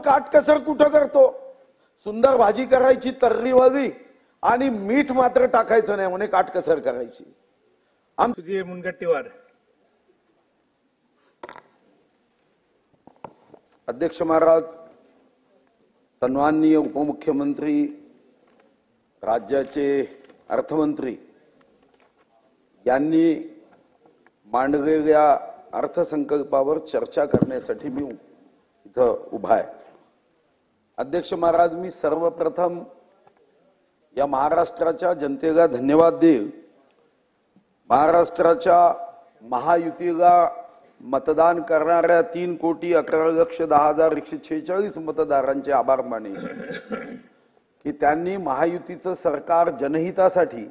काटकसर कुठं करतो? सुंदर भाजी करायची तर्री वगळी आणि मीठ मात्र टाकायचं नाही म्हणे काटकसर करायची. सुधीर मुनगंटीवार. अध्यक्ष महाराज, सन्माननीय उपमुख्यमंत्री, राज्याचे अर्थमंत्री यांनी मांडलेल्या अर्थसंकल्पावर चर्चा करण्यासाठी मी इथं उभा आहे. अध्यक्ष महाराज, मी सर्वप्रथम या महाराष्ट्राच्या जनतेला धन्यवाद देईल. महाराष्ट्राच्या महायुतीला मतदान करणाऱ्या 3,11,10,146 मतदारांचे आभार मानेल की त्यांनी महायुतीचं सरकार जनहितासाठी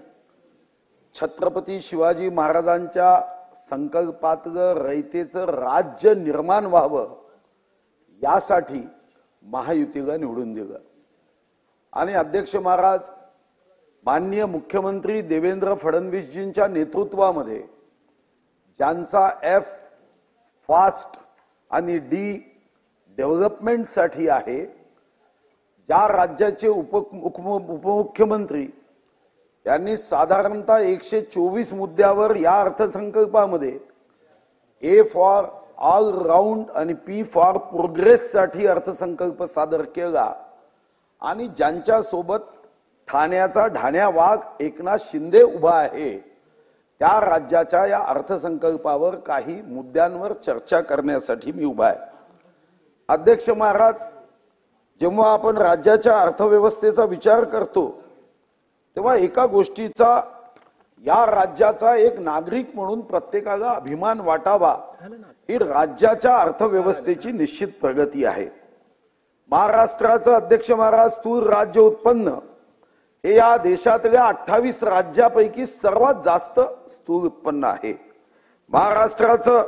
छत्रपती शिवाजी महाराजांच्या संकल्पातलं रयतेचं राज्य निर्माण व्हावं यासाठी महायुतीला निवडून दिलं. आणि अध्यक्ष महाराज, माननीय मुख्यमंत्री देवेंद्र फडणवीसजींच्या नेतृत्वामध्ये ज्यांचा एफ फास्ट आणि डी डेव्हलपमेंटसाठी आहे, ज्या राज्याचे उपमुख्यमंत्री यांनी साधारणतः 124 मुद्द्यावर या अर्थसंकल्पामध्ये ए फॉर ऑल राऊंड आणि पी फॉर प्रोग्रेस साठी अर्थसंकल्प सादर केला आणि ज्यांच्या सोबत ठाण्याचा ढाण्या वाघ एकनाथ शिंदे उभा आहे, त्या राज्याच्या या अर्थसंकल्पावर काही मुद्द्यांवर चर्चा करण्यासाठी मी उभा आहे. अध्यक्ष महाराज, जेव्हा आपण राज्याच्या अर्थव्यवस्थेचा विचार करतो तेव्हा एका गोष्टीचा या राज्याचा एक नागरिक म्हणून प्रत्येकाला अभिमान वाटावा, ही राज्याच्या अर्थव्यवस्थेची निश्चित प्रगती आहे. महाराष्ट्राचं अध्यक्ष महाराज स्थूल राज्य उत्पन्न हे या देशातल्या 28 राज्यापैकी सर्वात जास्त स्थूल उत्पन्न आहे. महाराष्ट्राचं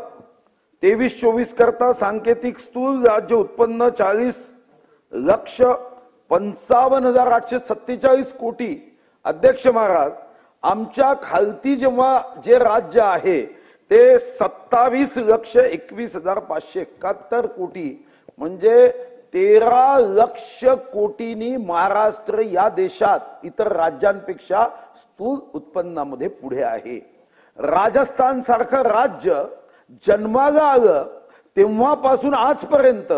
23-24 करता सांकेतिक स्थूल राज्य उत्पन्न 40,55,847 कोटी. अध्यक्ष महाराज, आमच्या खालती जेव्हा जे राज्य आहे ते 27,21,571 कोटी, म्हणजे 13 लक्ष कोटींनी महाराष्ट्र या देशात इतर राज्यांपेक्षा स्थूल उत्पन्नामध्ये पुढे आहे. राजस्थान सारखं राज्य जन्माला आलं तेव्हापासून आजपर्यंत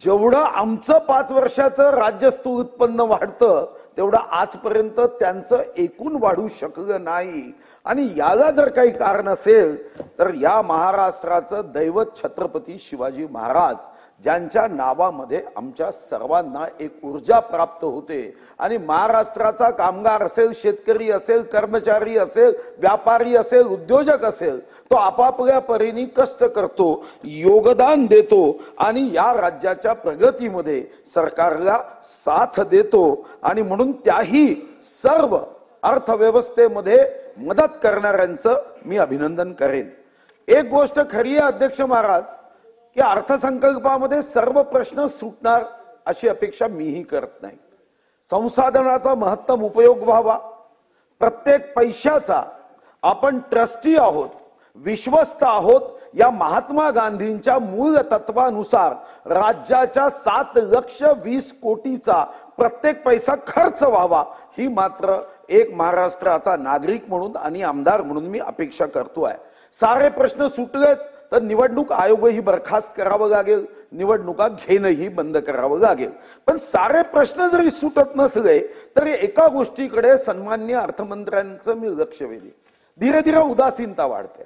जेवढं आमचं 5 वर्षाचं राज्य स्थूल उत्पन्न वाढतं तेवढं आजपर्यंत त्यांचं एकूण वाढू शकलं नाही. आणि याला जर काही कारण असेल तर या महाराष्ट्राचं दैवत छत्रपती शिवाजी महाराज, ज्यांच्या नावामध्ये आमच्या सर्वांना एक ऊर्जा प्राप्त होते. आणि महाराष्ट्राचा कामगार असेल, शेतकरी असेल, कर्मचारी असेल, व्यापारी असेल, उद्योजक असेल, तो आपापल्या परीने कष्ट करतो, योगदान देतो आणि या राज्याच्या प्रगतीमध्ये सरकारला साथ देतो. आणि म्हणून त्याही सर्व अर्थव्यवस्थेमध्ये मदत करणाऱ्यांचं मी अभिनंदन करेन. एक गोष्ट खरी आहे अध्यक्ष महाराज की अर्थसंकल्पामध्ये सर्व प्रश्न सुटणार अशी अपेक्षा मीही करत नाही. संसाधनाचा महत्तम उपयोग व्हावा, प्रत्येक पैशाचा आपण ट्रस्टी आहोत, विश्वस्त आहोत, या महात्मा गांधींच्या मूळ तत्वानुसार राज्याच्या 7,20,00,000 कोटीचा प्रत्येक पैसा खर्च व्हावा, ही मात्र एक महाराष्ट्राचा नागरिक म्हणून आणि आमदार म्हणून मी अपेक्षा करतोय. सारे प्रश्न सुटलेत तर निवडणूक आयोगही बरखास्त करावं लागेल, निवडणुका घेणंही बंद करावं लागेल. पण सारे प्रश्न जरी सुटत नसले तरी एका गोष्टीकडे सन्माननीय अर्थमंत्र्यांचं मी लक्ष वेधेन. धीरे धीरे उदासीनता वाढते.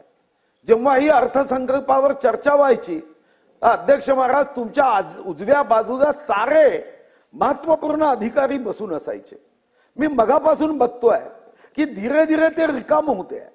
जेव्हा ही अर्थसंकल्पावर चर्चा व्हायची, अध्यक्ष महाराज, तुमच्या उजव्या बाजूला सारे महत्वपूर्ण अधिकारी बसून असायचे. मी मगापासून बघतोय की धीरे धीरे ते रिकाम होते.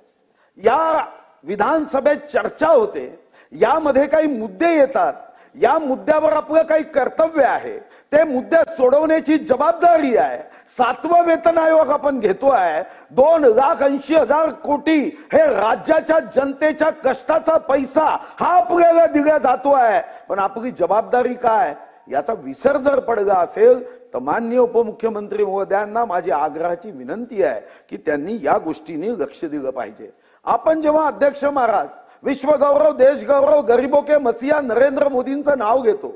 या विधानसभेत चर्चा होते, यामध्ये काही मुद्दे येतात, या मुद्द्यावर आपलं काही कर्तव्य आहे, ते मुद्दे सोडवण्याची जबाबदारी आहे. 7वा वेतन आयोग आपण घेतोय, 2,80,000 कोटी हे राज्याच्या जनतेच्या कष्टाचा पैसा हा आपल्याला दिला जातोय. पण आपली जबाबदारी काय याचा विसर जर पडला असेल तर माननीय उपमुख्यमंत्री महोदयांना माझी आग्रहाची विनंती आहे की त्यांनी या गोष्टींनी लक्ष दिलं पाहिजे. आपण जेव्हा अध्यक्ष महाराज विश्वगौरव, देशगौरव, गरीबों के मसीहा नरेंद्र मोदींचं नाव घेतो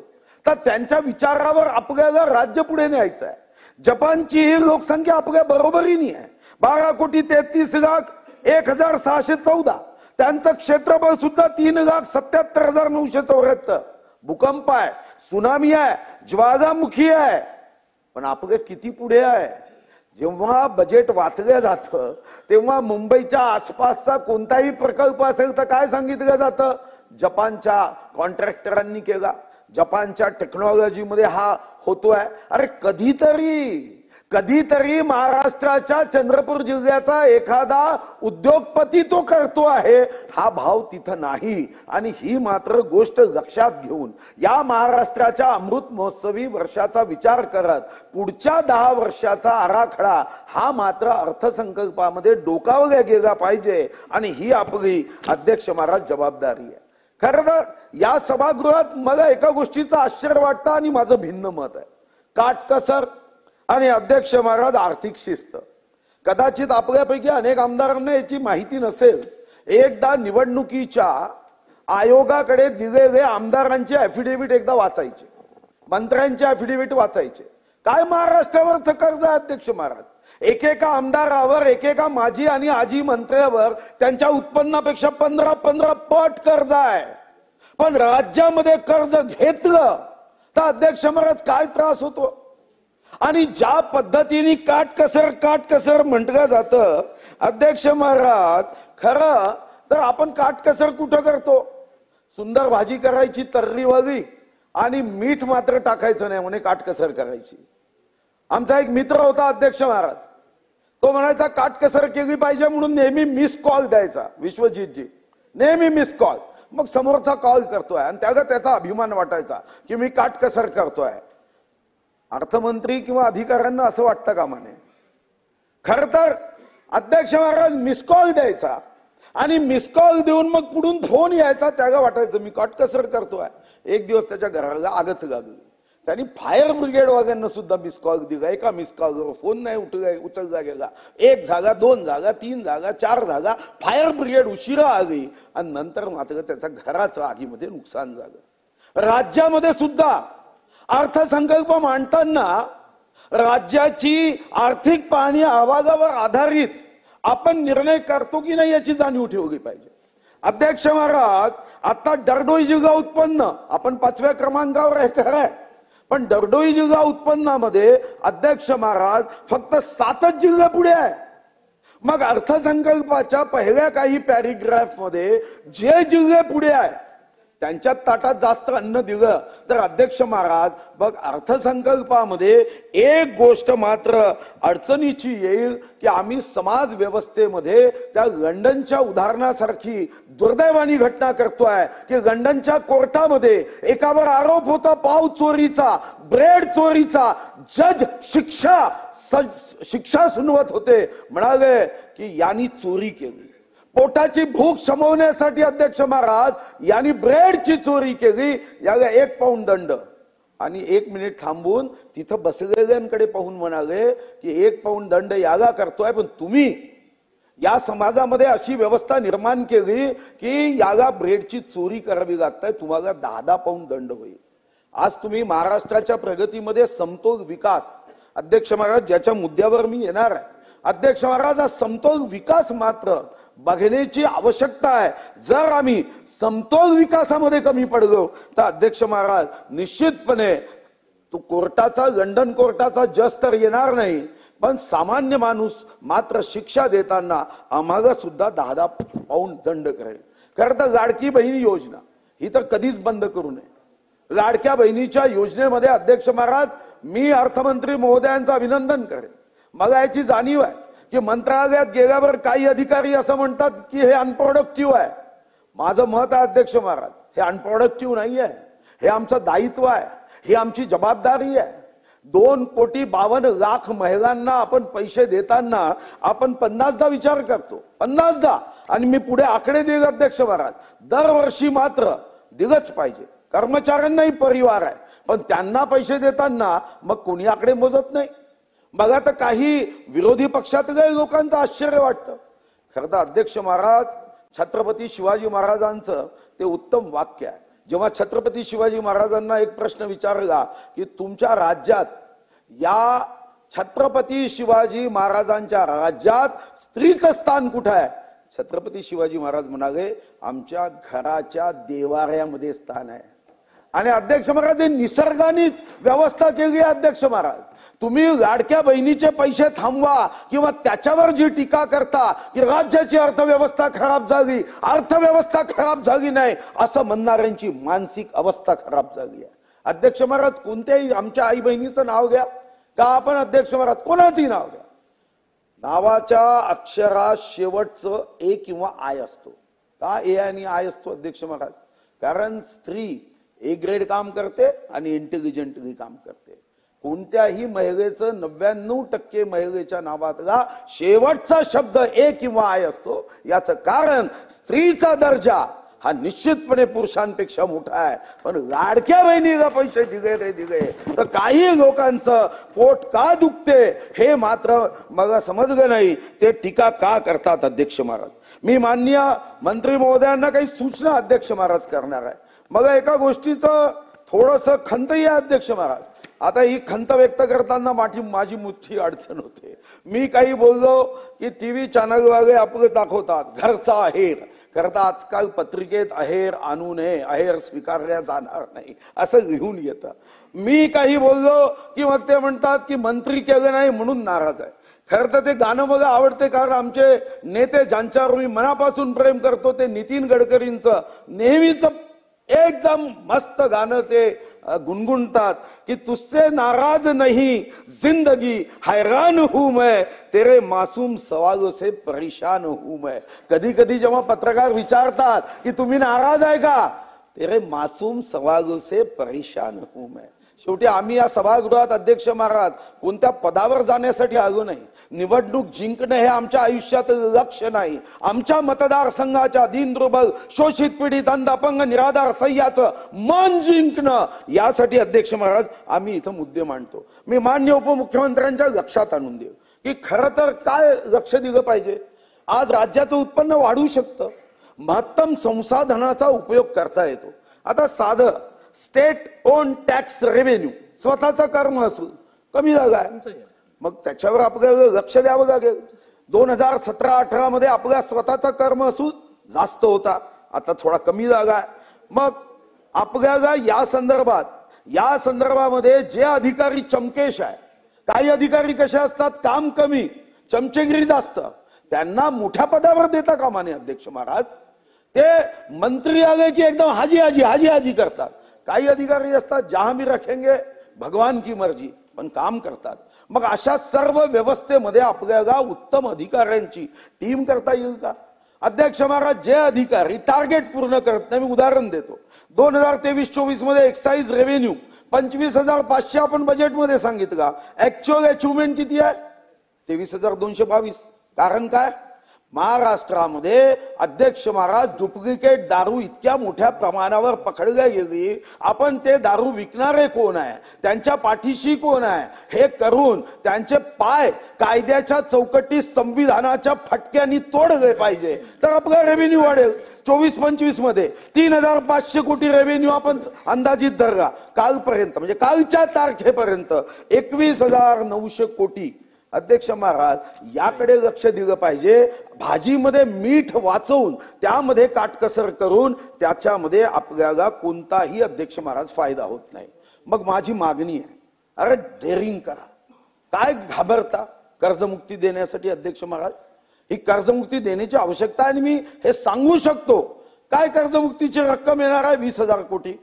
तर त्यांच्या विचारावर आपल्याला राज्य पुढे न्यायचं आहे. जपानची ही लोकसंख्या आपल्या बरोबरीने आहे. 12,33,01,614. त्यांचं क्षेत्रफळ सुद्धा 3,77,974. भूकंप आहे, सुनामी आहे, ज्वालामुखी आहे, पण आपले किती पुढे आहे. जेव्हा बजेट वाचलं जातं तेव्हा मुंबईच्या आसपासचा कोणताही प्रकल्प असेल तर काय सांगितलं जातं, जपानच्या कॉन्ट्रॅक्टरांनी केला, जपानच्या टेक्नॉलॉजीमध्ये हा होतोय. अरे कधीतरी महाराष्ट्राच्या चंद्रपूर जिल्ह्याचा एखादा उद्योगपती तो करतो आहे, हा भाव तिथं नाही. आणि ही मात्र गोष्ट लक्षात घेऊन या महाराष्ट्राच्या अमृत महोत्सवी वर्षाचा विचार करत पुढच्या 10 वर्षाचा आराखडा हा मात्र अर्थसंकल्पामध्ये डोकावला गेला पाहिजे. आणि ही आपली अध्यक्ष महाराज जबाबदारी आहे. खरं तर या सभागृहात मला एका गोष्टीचं आश्चर्य वाटतं आणि माझं भिन्न मत आहे. काटकसर आणि अध्यक्ष महाराज आर्थिक शिस्त. कदाचित आपल्यापैकी अनेक आमदारांना याची माहिती नसेल. एकदा निवडणुकीच्या आयोगाकडे दिलेले आमदारांचे ऍफिडेव्हिट एकदा वाचायचे, मंत्र्यांचे ऍफिडेव्हिट वाचायचे. काय महाराष्ट्रावरचं कर्ज आहे अध्यक्ष महाराज. एकेका आमदारावर, एकेका माजी आणि आजी मंत्र्यावर त्यांच्या उत्पन्नापेक्षा 15 पट कर्ज आहे. पण राज्यामध्ये कर्ज घेतलं तर अध्यक्ष महाराज काय त्रास होतो. आणि ज्या पद्धतीने काटकसर म्हटलं जातं अध्यक्ष महाराज, खरं तर आपण काटकसर कुठं करतो. सुंदर भाजी करायची तर्री वाली आणि मीठ मात्र टाकायचं नाही म्हणे काटकसर करायची. आमचा एक मित्र होता अध्यक्ष महाराज, तो म्हणायचा काटकसर केली पाहिजे म्हणून नेहमी मिस कॉल द्यायचा. विश्वजितजी नेहमी मिस कॉल. मग समोरचा कॉल करतोय आणि त्याचा अभिमान वाटायचा की मी काटकसर करतोय. अर्थमंत्री किंवा अधिकाऱ्यांना असं वाटतं का म्हणे. खर तर अध्यक्ष महाराज मिस कॉल द्यायचा आणि मिस कॉल देऊन मग पुढून फोन यायचा, त्याला वाटायचं मी काटकसर करतोय. एक दिवस त्याच्या घराला आगच लागली. त्यांनी फायर ब्रिगेड वाल्यांना सुद्धा मिस कॉल दिला. एका मिस कॉलवर फोन नाही उचलला गेला. 1 झाला, 2 झाला, 3 झाला, 4 झाला. फायर ब्रिगेड उशिरा आली आणि नंतर मात्र त्याच्या घराचं आगीमध्ये नुकसान झालं. राज्यामध्ये सुद्धा अर्थसंकल्प मांडताना राज्याची आर्थिक पाहणी अहवालावर आधारित आपण निर्णय करतो की नाही याची जाणीव ठेवली पाहिजे. अध्यक्ष महाराज, आता डरडोई जिल्हा उत्पन्न आपण 5व्या क्रमांकावर आहे खरंय, पण डरडोई जिल्हा उत्पन्नामध्ये अध्यक्ष महाराज फक्त 7च जिल्हे पुढे आहे. मग अर्थसंकल्पाच्या पहिल्या काही पॅरेग्राफ मध्ये जे जिल्हे पुढे आहे त्यांच्या ताटात जास्त अन्न दिलं तर अध्यक्ष महाराज बघ अर्थसंकल्पामध्ये एक गोष्ट मात्र अडचणीची येईल की आम्ही समाज व्यवस्थेमध्ये त्या लंडनच्या उदाहरणासारखी दुर्दैवानी घटना करतोय की लंडनच्या कोर्टामध्ये एकावर आरोप होता पाव चोरीचा, ब्रेड चोरीचा. जज शिक्षा सुनवत होते, म्हणाले की यांनी चोरी केली. पोटाची भूक शमवण्यासाठी अध्यक्ष महाराज यांनी ब्रेडची चोरी केली, याला 1 पाऊंड दंड. आणि 1 मिनिट थांबून तिथं बसलेल्यांकडे पाहून म्हणाले की 1 पाऊंड दंड याला करतोय, पण तुम्ही या समाजामध्ये अशी व्यवस्था निर्माण केली की याला ब्रेडची चोरी करावी लागताय, तुम्हाला 10 पाऊंड दंड होईल. आज तुम्ही महाराष्ट्राच्या प्रगतीमध्ये समतोल विकास, अध्यक्ष महाराज ज्याच्या मुद्द्यावर मी येणार आहे, अध्यक्ष महाराज हा समतोल विकास मात्र बघण्याची आवश्यकता आहे. जर आम्ही समतोल विकासामध्ये कमी पडलो तर अध्यक्ष महाराज निश्चितपणे तो कोर्टाचा, लंडन कोर्टाचा जज तर येणार नाही, पण सामान्य माणूस मात्र शिक्षा देताना आम्हाला सुद्धा 10 पाऊंड दंड करेल. खरं तर लाडकी बहीण योजना ही तर कधीच बंद करू नये. लाडक्या बहिणीच्या योजनेमध्ये अध्यक्ष महाराज मी अर्थमंत्री महोदयांचं अभिनंदन करेन. मला याची जाणीव आहे की मंत्रालयात गेल्यावर काही अधिकारी असं म्हणतात की हे अनप्रोडक्टिव्ह आहे. माझं मत आहे अध्यक्ष महाराज, हे अनप्रोडक्टिव्ह नाही आहे, हे आमचं दायित्व आहे, ही आमची जबाबदारी आहे. 2,52,00,000 महिलांना आपण पैसे देताना आपण 50दा विचार करतो, 50दा. आणि मी पुढे आकडे देईल अध्यक्ष महाराज, दरवर्षी मात्र दिलंच पाहिजे. कर्मचाऱ्यांनाही परिवार आहे, पण त्यांना पैसे देताना मग कोणी आकडे मोजत नाही. बघा तर काही विरोधी पक्षातल्या लोकांचं आश्चर्य वाटतं. खरं तर अध्यक्ष महाराज छत्रपती शिवाजी महाराजांचं ते उत्तम वाक्य आहे, जेव्हा छत्रपती शिवाजी महाराजांना एक प्रश्न विचारला की तुमच्या राज्यात, या छत्रपती शिवाजी महाराजांच्या राज्यात स्त्रीचं स्थान कुठं आहे? छत्रपती शिवाजी महाराज म्हणाले आमच्या घराच्या देवाऱ्यामध्ये स्थान आहे. आणि अध्यक्ष महाराज निसर्गानेच व्यवस्था केली आहे. अध्यक्ष महाराज, तुम्ही लाडक्या बहिणीचे पैसे थांबवा किंवा त्याच्यावर जी टीका करता की राज्याची अर्थव्यवस्था खराब झाली, अर्थव्यवस्था खराब झाली नाही असं म्हणणाऱ्यांची मानसिक अवस्था खराब झाली आहे. अध्यक्ष महाराज, कोणत्याही आमच्या आई बहिणीचं नाव घ्या का आपण अध्यक्ष महाराज कोणाचंही नाव घ्या, नावाच्या अक्षरात शेवटचं ए किंवा आय असतो. का ए आणि आय असतो अध्यक्ष महाराज? कारण स्त्री ए ग्रेड काम करते आणि इंटेलिजंटली काम करते. कोणत्याही महिलेचं 99% महिलेच्या नावातला शेवटचा शब्द ए किंवा आय असतो. याचं कारण स्त्रीचा दर्जा हा निश्चितपणे पुरुषांपेक्षा मोठा आहे. पण लाडक्या बहिणीला पैसे दिले रे दिले तर काही लोकांचं पोट का दुखते हे मात्र मला समजलं नाही. ते टीका का करतात अध्यक्ष महाराज? मी माननीय मंत्री महोदयांना काही सूचना अध्यक्ष महाराज करणार आहे. मग एका गोष्टीचं थोडस खंतही आहे अध्यक्ष महाराज. आता ही खंत व्यक्त करताना माझी मोठी अडचण होते. मी काही बोललो की टीव्ही चॅनल वाले आपलं दाखवतात घरचा अहेर करता. आजकाल पत्रिकेत अहेर आणू नये, अहेर स्वीकारल्या जाणार नाही असं लिहून येतं. मी काही बोललो की मग ते म्हणतात की मंत्री केलं नाही म्हणून नाराज आहे. खरं तर ते गाणं मला आवडते, कारण आमचे नेते ज्यांच्यावर मी मनापासून प्रेम करतो ते नितीन गडकरींचं नेहमीच एकदम मस्त गाणं ते गुणगुणतात की तुझसे नाराज नहीं जिंदगी हैरान हूं मैं, तेरे मासूम सवालों से परेशान हूं मैं. कधी कधी जेव्हा पत्रकार विचारतात की तुम्ही नाराज आहे का, तेरे मासूम सवालों से परेशान हूं मैं. शेवटी आम्ही या सभागृहात अध्यक्ष महाराज कोणत्या पदावर जाण्यासाठी आलो नाही. निवडणूक जिंकणे हे आमच्या आयुष्यात लक्ष नाही. आमच्या मतदारसंघाच्या दीनदुर्बल शोषित पीडित अंध अपंग निराधार सह्याचं मन जिंकणं यासाठी अध्यक्ष महाराज आम्ही इथं मुद्दे मांडतो. मी माननीय उपमुख्यमंत्र्यांच्या लक्षात आणून देऊ की खरं तर काय लक्ष दिलं पाहिजे. आज राज्याचं उत्पन्न वाढू शकतं, महत्तम संसाधनाचा उपयोग करता येतो. आता साधं स्टेट ओन टॅक्स रेव्हेन्यू स्वतःचा कर महसूल कमी झालाय, मग त्याच्यावर आपल्याला लक्ष द्यावं लागेल. 2017-18 मध्ये आपला स्वतःचा कर महसूल जास्त होता, आता थोडा कमी झालाय. मग आपल्याला या संदर्भामध्ये जे अधिकारी चमकेश आहे, काही अधिकारी कसे असतात काम कमी चमचेगिरी जास्त, त्यांना मोठ्या पदावर देता कामा नये अध्यक्ष महाराज. ते मंत्री आले की एकदम हाजी हाजी हाजी हाजी करतात. काही अधिकारी असतात जहां भी रखेंगे भगवान की मर्जी, पण काम करतात. मग अशा सर्व व्यवस्थेमध्ये आपल्याला उत्तम अधिकाऱ्यांची टीम करता येईल का अध्यक्ष महाराज? जे अधिकारी टार्गेट पूर्ण करत नाही, मी उदाहरण देतो. 2023-24 मध्ये एक्साइज रेव्हेन्यू 25,500 आपण बजेटमध्ये सांगितलं. ऍक्च्युअल अचिव्हमेंट किती आहे? 23,222. कारण काय? महाराष्ट्रामध्ये अध्यक्ष महाराज डुप्लिकेट दारू इतक्या मोठ्या प्रमाणावर पकडल्या गेली. आपण ते दारू विकणारे कोण आहे, त्यांच्या पाठीशी कोण आहे हे करून त्यांचे पाय कायद्याच्या चौकटीत संविधानाच्या फटक्यांनी तोडले पाहिजे तर आपला रेव्हेन्यू वाढेल. 24-25 मध्ये 3,500 कोटी रेव्हेन्यू आपण अंदाजित धरला. कालपर्यंत म्हणजे कालच्या तारखेपर्यंत 21,900 कोटी. अध्यक्ष महाराज याकडे लक्ष दिलं पाहिजे. भाजीमध्ये मीठ वाचवून त्यामध्ये काटकसर करून त्याच्यामध्ये आपल्याला कोणताही अध्यक्ष महाराज फायदा होत नाही. मग माझी मागणी आहे, अरे डेअरिंग करा, काय घाबरता कर्जमुक्ती देण्यासाठी अध्यक्ष महाराज? ही कर्जमुक्ती देण्याची आवश्यकता आहे आणि मी हे सांगू शकतो. काय कर्जमुक्तीची रक्कम येणार आहे? 20,000 कोटी.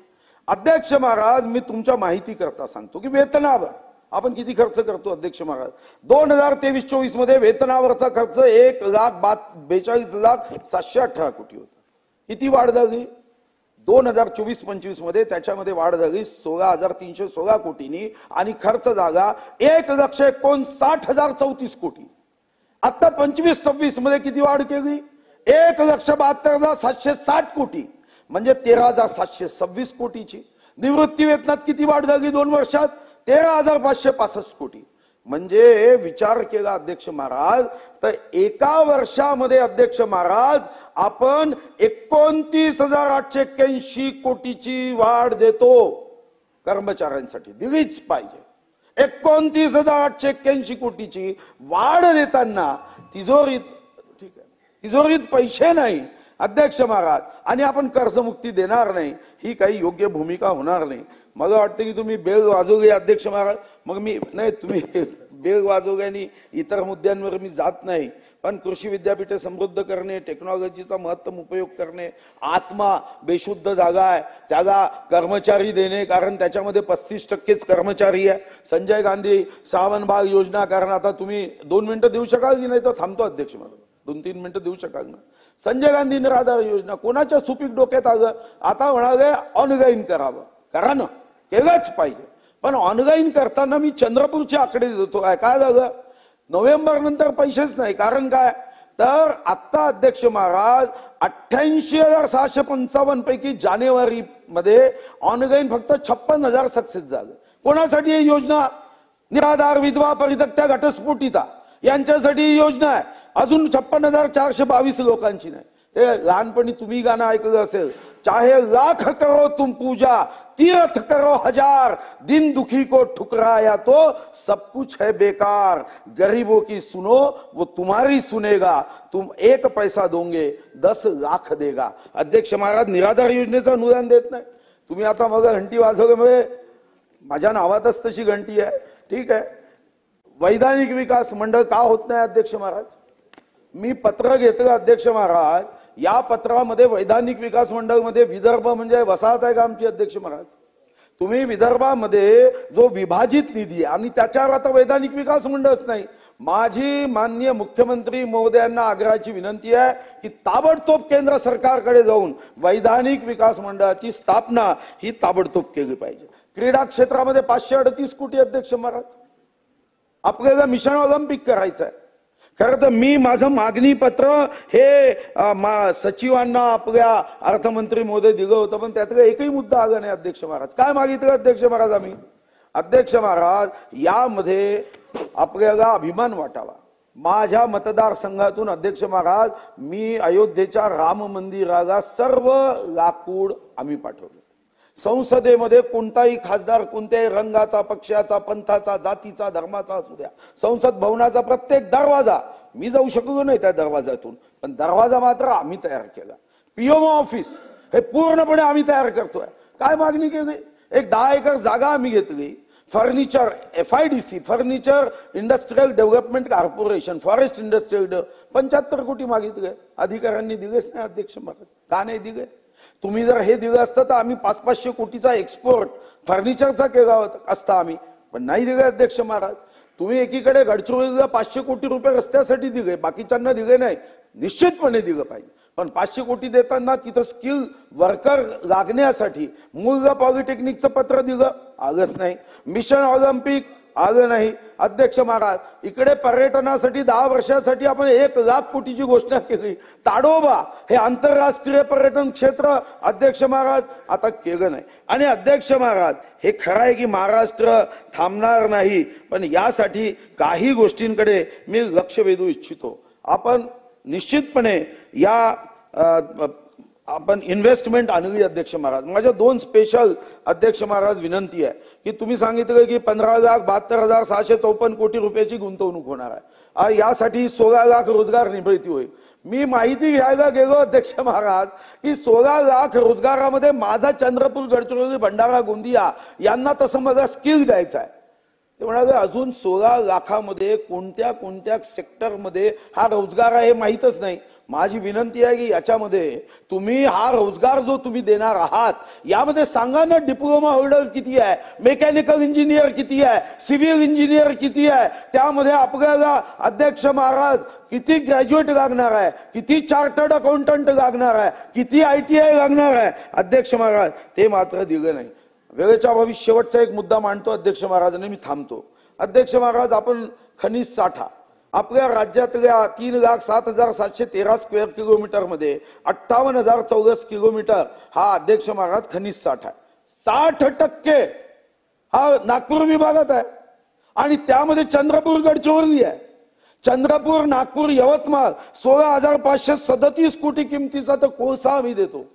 अध्यक्ष महाराज मी तुमच्या माहिती करता सांगतो की वेतनावर आपण किती खर्च करतो अध्यक्ष महाराज? 2023-24 मध्ये वेतनावरचा खर्च 1,42,718 कोटी होता. किती वाढ झाली? 2024-25 मध्ये त्याच्यामध्ये वाढ झाली 16,316 कोटींनी आणि खर्च झाला 1,59,034 कोटी. आता 25-26 मध्ये किती वाढ केली? 1,72,760 कोटी म्हणजे 13,726 कोटीची. निवृत्ती वेतनात किती वाढ झाली 2 वर्षात? 13,565 कोटी. म्हणजे विचार केला अध्यक्ष महाराज तर एका वर्षामध्ये अध्यक्ष महाराज आपण 29,881 कोटीची वाढ देतो कर्मचाऱ्यांसाठी, दिलीच पाहिजे. 29,881 कोटीची वाढ देताना तिजोरीत, ठीक आहे, तिजोरीत पैसे नाही अध्यक्ष महाराज, आणि आपण कर्जमुक्ती देणार नाही, ही काही योग्य भूमिका होणार नाही. मला वाटतं की तुम्ही बेल वाजवली अध्यक्ष महाराज. मग मी नाही, तुम्ही बेल वाजवली आणि इतर मुद्द्यांवर मी जात नाही, पण कृषी विद्यापीठे समृद्ध करणे, टेक्नॉलॉजीचा महत्तम उपयोग करणे, आत्मा बेशुद्ध जागा आहे त्याला कर्मचारी देणे, कारण त्याच्यामध्ये 35% कर्मचारी आहे. संजय गांधी सावनबाग योजना, कारण आता तुम्ही 2 मिनिटं देऊ शकाल की नाही तर थांबतो अध्यक्ष महाराज, 2-3 मिनिटं देऊ शकाल ना. संजय गांधी निराधार योजना कोणाच्या सुपीक डोक्यात आलं, आता म्हणाले ऑनलाईन करावं, करा ना, केलंच पाहिजे. पण ऑनलाईन करताना मी चंद्रपूरचे आकडे देतो, काय झालं, नोव्हेंबर नंतर पैसेच नाही. कारण काय तर आता अध्यक्ष महाराज 88,655 पैकी जानेवारी मध्ये ऑनलाईन फक्त 56,000 सक्सेस झाले. कोणासाठी ही योजना? निराधार, विधवा, परित्यक्त्या, घटस्फोटिता यांच्यासाठी ही योजना आहे. अजून 56,422 लोकांची नाही. ते लहानपणी तुम्ही गाणं ऐकलं असेल, चाहे लाख करो तुम पूजा, तीर्थ करो हजार, दिन दुखी को ठुकराया तो सब कुछ है बेकार, गरीबों की सुनो वो तुम्हारी सुनेगा, तुम 1 पैसा दोगे 10 लाख देगा. अध्यक्ष महाराज निराधार योजनेचं अनुदान देत नाही. तुम्ही आता मग घंटी वाजवल्यामुळे माझ्या नावातच तशी घंटी आहे, ठीक आहे. वैधानिक विकास मंडळ का होत नाही अध्यक्ष महाराज? मी पत्र घेतलं अध्यक्ष महाराज, या पत्रामध्ये वैधानिक विकास मंडळ मध्ये विदर्भ म्हणजे वसाहत आहे का आमची अध्यक्ष महाराज? तुम्ही विदर्भामध्ये जो विभाजित निधी आणि त्याच्यावर आता वैधानिक विकास मंडळच नाही. माझी माननीय मुख्यमंत्री महोदयांना आग्रहाची विनंती आहे की ताबडतोब केंद्र सरकारकडे जाऊन वैधानिक विकास मंडळाची स्थापना ही ताबडतोब केली पाहिजे. क्रीडा क्षेत्रामध्ये 538 कोटी अध्यक्ष महाराज, आपल्याला मिशन ऑलिम्पिक करायचं आहे. खरं तर मी माझं मागणी पत्र हे सचिवांना आपल्या अर्थमंत्री महोदय दिलं होतं, पण त्यातला एकही मुद्दा आला नाही अध्यक्ष महाराज. काय मागितलं अध्यक्ष महाराज आम्ही? अध्यक्ष महाराज यामध्ये आपल्याला अभिमान वाटावा. माझ्या मतदारसंघातून अध्यक्ष महाराज मी अयोध्येच्या राम मंदिराला सर्व लाकूड आम्ही पाठवलं. संसदेमध्ये कोणताही खासदार कोणत्याही रंगाचा, पक्षाचा, पंथाचा, जातीचा, धर्माचा असू द्या, संसद भवनाचा प्रत्येक दरवाजा, मी जाऊ शकलो नाही त्या दरवाजातून, पण दरवाजा मात्र आम्ही तयार केला. पीएमओ ऑफिस हे पूर्णपणे आम्ही तयार करतोय. काय मागणी केली? एक 10 एकर जागा आम्ही घेतली. Furniture, FIDC furniture industrial development corporation, forest industrial 75 कोटी मागितले, अधिकाऱ्यांनी दिलेच नाही अध्यक्ष महाराज. का नाही दिले? तुम्ही जर हे दिलं असतं तर आम्ही 500-500 कोटीचा एक्सपोर्ट फर्निचरचा केला असता आम्ही, पण नाही दिले अध्यक्ष महाराज. तुम्ही एकीकडे गडचिरोलीला 500 कोटी रुपये रस्त्यासाठी दिले, बाकीच्यांना दिले नाही. निश्चितपणे दिलं पाहिजे, पण 500 कोटी देताना तिथं स्किल वर्कर लागण्यासाठी मुलगा पॉलिटेक्निकचं पत्र दिलं, आलंच नाही. मिशन ऑलिम्पिक आलं नाही अध्यक्ष महाराज. इकडे पर्यटनासाठी 10 वर्षासाठी आपण 1 लाख कोटीची घोषणा केली. ताडोबा हे आंतरराष्ट्रीय पर्यटन क्षेत्र अध्यक्ष महाराज आता केलं नाही. आणि अध्यक्ष महाराज हे खरं आहे की महाराष्ट्र थांबणार नाही, पण यासाठी काही गोष्टींकडे मी लक्ष वेधू इच्छितो. आपण निश्चितपणे या आपण इन्व्हेस्टमेंट आणली अध्यक्ष महाराज. माझ्या 2 स्पेशल अध्यक्ष महाराज विनंती आहे की तुम्ही सांगितलं की 15,72,654 कोटी रुपयाची गुंतवणूक होणार आहे. यासाठी 16 लाख रोजगार निर्मिती होईल. मी माहिती घ्यायला गेलो अध्यक्ष महाराज की 16 लाख रोजगारामध्ये माझा चंद्रपूर, गडचिरोली, भंडारा, गोंदिया यांना तसं मला स्किल द्यायचं आहे. ते म्हणाले अजून 16 लाखामध्ये कोणत्या कोणत्या सेक्टरमध्ये हा रोजगार आहे हे माहीतच नाही. माझी विनंती आहे की याच्यामध्ये तुम्ही हा रोजगार जो तुम्ही देणार आहात यामध्ये सांगा ना, डिप्लोमा होल्डर किती आहे, मेकॅनिकल इंजिनियर किती आहे, सिव्हिल इंजिनियर किती आहे, त्यामध्ये आपल्याला अध्यक्ष महाराज किती ग्रॅज्युएट लागणार आहे, किती चार्टर्ड अकाउंटंट लागणार आहे, किती ITI लागणार आहे अध्यक्ष महाराज, ते मात्र दिलं नाही. वेळेच्या अभावी शेवटचा एक मुद्दा मांडतो अध्यक्ष महाराजांनी, मी थांबतो. अध्यक्ष महाराज आपण खनिज साठा आपल्या राज्यातल्या 3,07,713 स्क्वेअर किलोमीटर मध्ये 58,000 चौरस किलोमीटर हा अध्यक्ष महाराज खनिज साठा आहे. 60% हा नागपूर विभागात आहे. आणि त्यामध्ये चंद्रपूर गडचिरोली आहे, चंद्रपूर नागपूर यवतमाळ 16,537 कोटी किमतीचा तर कोळसा आम्ही देतो.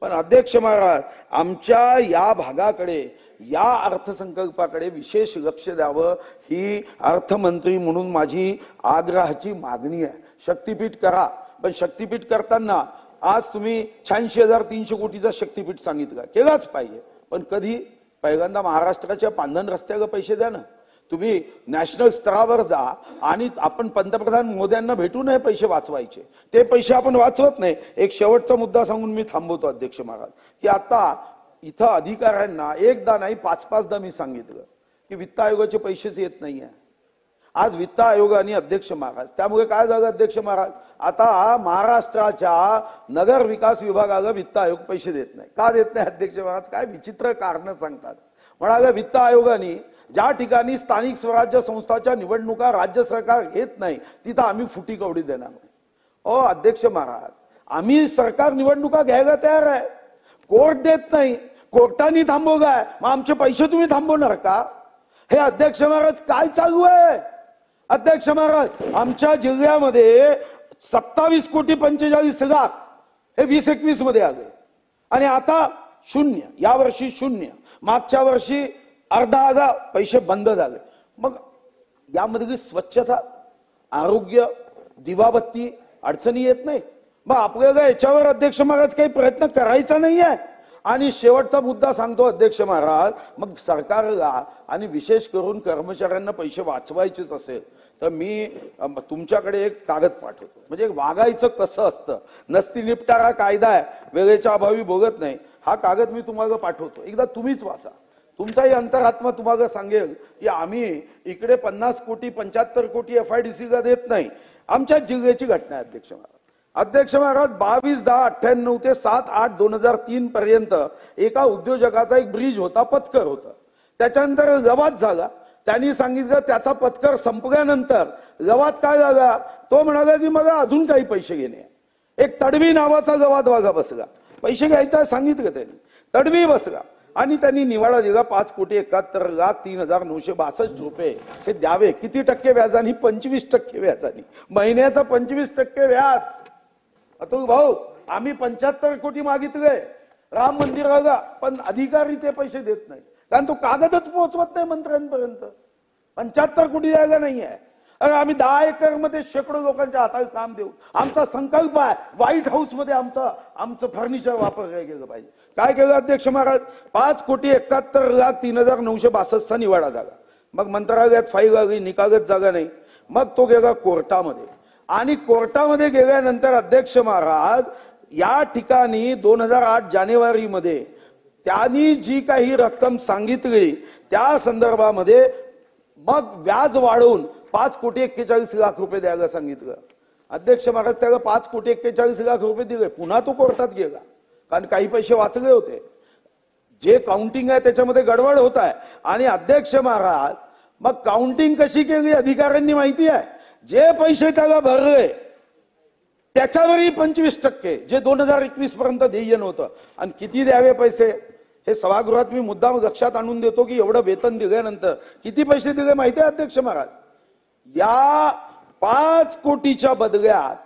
पण अध्यक्ष महाराज, आमच्या या भागाकडे, या अर्थसंकल्पाकडे विशेष लक्ष द्यावं ही अर्थमंत्री म्हणून माझी आग्रहाची मागणी आहे. शक्तीपीठ करा, पण शक्तीपीठ करताना आज तुम्ही 86,300 कोटीचा शक्तीपीठ सांगितलं, केलाच पाहिजे, पण कधी? पहिल्यांदा महाराष्ट्राच्या पांधन रस्त्याला पैसे द्या ना. तुम्ही नॅशनल स्तरावर जा आणि आपण पंतप्रधान मोद्यांना भेटू नये पैसे वाचवायचे, ते पैसे आपण वाचवत नाही. एक शेवटचा मुद्दा सांगून मी थांबवतो अध्यक्ष महाराज, की आता इथं अधिकाऱ्यांना एकदा नाही 5-5दा मी सांगितलं की वित्त आयोगाचे पैसेच येत नाहीये. आज वित्त आयोगाने अध्यक्ष महाराज, त्यामुळे काय झालं अध्यक्ष महाराज, आता महाराष्ट्राच्या नगर विकास विभागाला वित्त आयोग पैसे देत नाही. का देत नाही अध्यक्ष महाराज? काय विचित्र कारण सांगतात. म्हणाले वित्त आयोगाने ज्या ठिकाणी स्थानिक स्वराज्य संस्थाच्या निवडणुका राज्य सरकार घेत नाही तिथं आम्ही फुटी कवडी देणार नाही. ओ अध्यक्ष महाराज, आम्ही सरकार निवडणुका घ्यायला तयार आहे, कोर्ट देत नाही, कोर्टाने थांबवलाय, मग आमचे पैसे तुम्ही थांबवणार का? हे अध्यक्ष महाराज काय चालू आहे? अध्यक्ष महाराज, आमच्या जिल्ह्यामध्ये 27,45,00,000 हे 2021 मध्ये आले आणि आता 0, यावर्षी 0, मागच्या वर्षी अर्धा आगा, पैसे बंद झाले. मग यामध्ये स्वच्छता, आरोग्य, दिवाबत्ती अडचणी येत नाही? मग आपल्याला याच्यावर अध्यक्ष महाराज काही प्रयत्न करायचा नाहीये? आणि शेवटचा मुद्दा सांगतो अध्यक्ष महाराज, मग सरकारला आणि विशेष करून कर्मचाऱ्यांना पैसे वाचवायचेच असेल तर मी तुमच्याकडे एक कागद पाठवतो, म्हणजे वागायचं कसं असतं. नसती निपटारा कायदा आहे, वेळेच्या अभावी बोलत नाही, हा कागद मी तुम्हाला पाठवतो, एकदा तुम्हीच वाचा. तुमचाही अंतरात्मा तुम्हाला सांगेल की आम्ही इकडे 50 कोटी 75 कोटी FIDCला देत नाही. आमच्या जिल्ह्याची घटना आहे अध्यक्ष महाराज. अध्यक्ष महाराज, 22/10/98 ते 7/8/2003 पर्यंत एका उद्योजकाचा एक ब्रिज होता, पत्कर होता. त्याच्यानंतर लवाद झाला. त्यांनी सांगितलं त्याचा पत्कर संपल्यानंतर लवाद काय झाला, तो म्हणाला की मला अजून काही पैसे घेणे. एक तडवी नावाचा लवाद वागा बसला, पैसे घ्यायचा सांगितलं त्यांनी, तडवी बसला आणि त्यांनी निवाडा दिला 5,71,03,962 रुपये हे द्यावे. किती टक्के व्याजानी? 25% व्याजानी, महिन्याचा 25% व्याज. अतुल भाऊ, आम्ही 75 कोटी मागितले राम मंदिराला, पण अधिकारी ते पैसे देत नाही, कारण तो कागदच पोहोचवत नाही मंत्र्यांपर्यंत. 75 कोटी द्यायला नाहीये. अरे आम्ही 10 एकर मध्ये शेकडो लोकांच्या हाताला काम देऊ. आमचा संकल्प आहे व्हाईट हाऊस मध्ये आमचं फर्निचर वापरलं गेलं पाहिजे. काय केलं अध्यक्ष महाराज? 5,71,03,962 चा निवाडा झाला. मग मंत्रालयात फाईल आली, निकालच जागा नाही. मग तो गेला कोर्टामध्ये आणि कोर्टामध्ये गेल्यानंतर अध्यक्ष महाराज, या ठिकाणी 2008 जानेवारीमध्ये त्यांनी जी काही रक्कम सांगितली त्या संदर्भामध्ये मग व्याज वाढवून 5,41,00,000 रुपये द्यायला सांगितलं. अध्यक्ष महाराज, त्याला 5,41,00,000 रुपये दिले. पुन्हा तो कोर्टात गेला, कारण काही पैसे वाचले होते. जे काउंटिंग आहे त्याच्यामध्ये गडबड होत आहे. आणि अध्यक्ष महाराज, मग काउंटिंग कशी केली अधिकाऱ्यांनी माहिती आहे? जे पैसे त्याला भरले त्याच्यावरही 25%, जे 2021 पर्यंत ध्येय नव्हतं. आणि किती द्यावे पैसे हे सभागृहात मी मुद्दाम लक्षात आणून देतो की एवढं वेतन दिल्यानंतर किती पैसे दिले माहिती आहे अध्यक्ष महाराज? या 5 कोटीच्या बदल्यात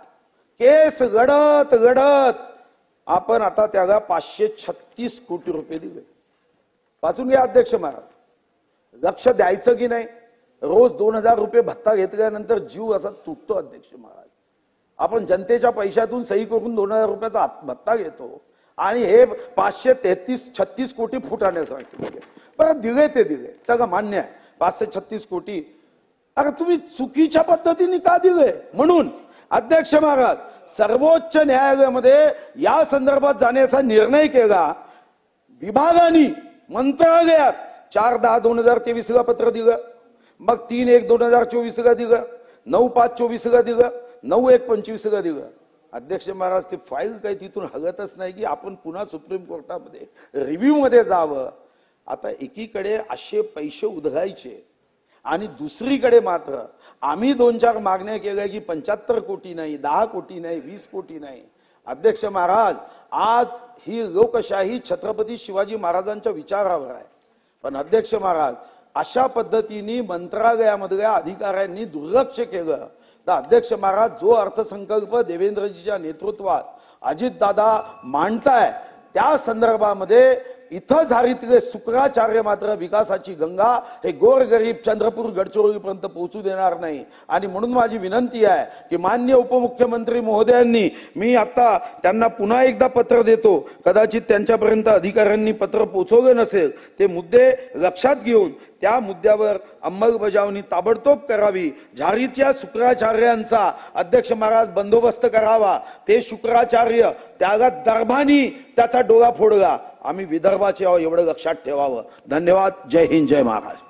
केस लढत लढत आपण आता त्याला 536 कोटी रुपये दिले. वाचून घ्या अध्यक्ष महाराज. लक्ष द्यायचं की नाही? रोज 2,000 रुपये भत्ता घेतल्यानंतर जीव असा तुटतो अध्यक्ष महाराज. आपण जनतेच्या पैशातून सही करून 2,000 रुपयाचा भत्ता घेतो आणि हे 536 कोटी फुटाण्यासारखे दिले. बरं दिले ते दिले, चला मान्य आहे 536 कोटी. अरे तुम्ही चुकीच्या पद्धतीने का दिले? म्हणून अध्यक्ष महाराज, सर्वोच्च न्यायालयामध्ये या संदर्भात जाण्याचा निर्णय केला. विभागाने मंत्रालयात 4/10/2023 ला पत्र दिलं, मग 3/1/2024 ला दिलं, 9/5/24 ला दिलं, 9/1/25 ला दिलं. अध्यक्ष महाराज, ती फाईल काही तिथून हलतच नाही की आपण पुन्हा सुप्रीम कोर्टामध्ये रिव्ह्यू मध्ये जावं. आता एकीकडे असे पैसे उधळायचे आणि दुसरीकडे मात्र आम्ही 2-4 मागण्या केल्या की 75 कोटी नाही, 10 कोटी नाही, 20 कोटी नाही. अध्यक्ष महाराज, आज ही लोकशाही छत्रपती शिवाजी महाराजांच्या विचारावर आहे. पण अध्यक्ष महाराज, अशा पद्धतीने मंत्रालयामधल्या अधिकाऱ्यांनी दुर्लक्ष केलं तर अध्यक्ष महाराज जो अर्थसंकल्प देवेंद्रजीच्या नेतृत्वात अजितदादा मांडताय त्या संदर्भामध्ये इथं झारीतले शुक्राचार्य मात्र विकासाची गंगा हे गोरगरीब चंद्रपूर गडचिरोली पर्यंत पोहोचू देणार नाही। आणि म्हणून माझी विनंती आहे की माननीय उपमुख्यमंत्री महोदयांनी, मी आता त्यांना पुन्हा एकदा पत्र देतो, कदाचित त्यांच्यापर्यंत अधिकाऱ्यांनी पत्र पोहोचवलं नसेल, ते मुद्दे लक्षात घेऊन त्या मुद्द्यावर अंमलबजावणी ताबडतोब करावी। झारीच्या शुक्राचार्यांचा अध्यक्ष महाराज बंदोबस्त करावा। ते शुक्राचार्य त्याला दरबानी त्याचा डोळा फोडला, आम्ही विदर्भाचे आहोत एवढं लक्षात ठेवावं। धन्यवाद। जय हिंद, जय महाराष्ट्र।